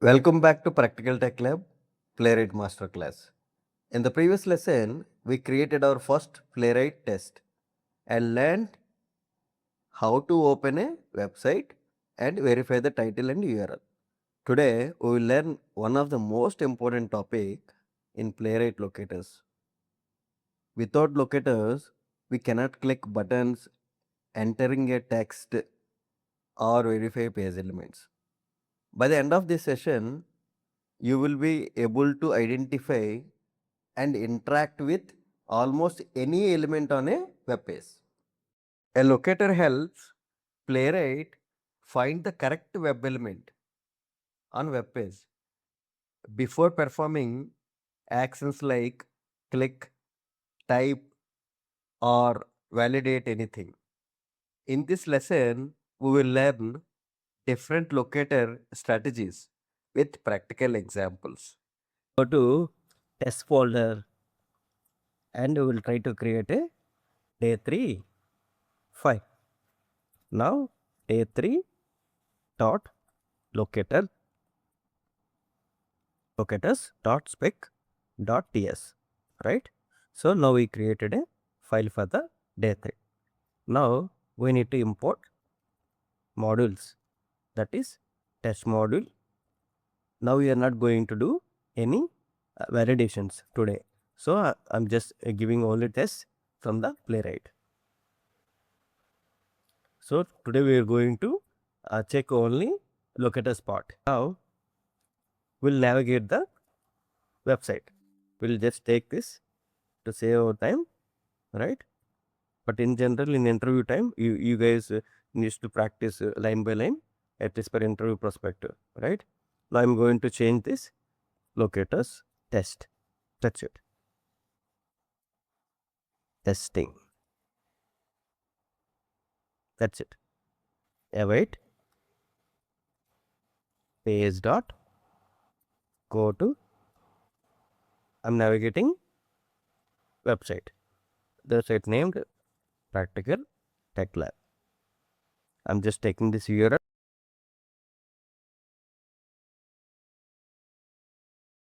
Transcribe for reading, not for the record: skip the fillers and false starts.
Welcome back to Practical Tech Lab Playwright Masterclass. In the previous lesson, we created our first Playwright test and learned how to open a website and verify the title and URL. Today, we will learn one of the most important topic in Playwright locators. Without locators, we cannot click buttons, entering a text or verify page elements. By the end of this session, you will be able to identify and interact with almost any element on a web page. A locator helps Playwright find the correct web element on web page before performing actions like click, type, or validate anything. In this lesson, we will learn different locator strategies with practical examples. Go to test folder and we will try to create a day 3 file. Now day 3 dot locator locators dot spec dot ts, right? So now we created a file for the day 3. Now we need to import modules, that is test module. Now we are not going to do any validations today. So I'm just giving only tests from the Playwright. So today we are going to check only locators part. Now we'll navigate the website. We'll just take this to save our time, right? But in general, in interview time, you guys need to practice line by line, at least per interview perspective, right? Now I'm going to change this locators test. That's it. Testing. That's it. Await. Page dot. Go to. I'm navigating website. The site named Practical Tech Lab. I'm just taking this URL.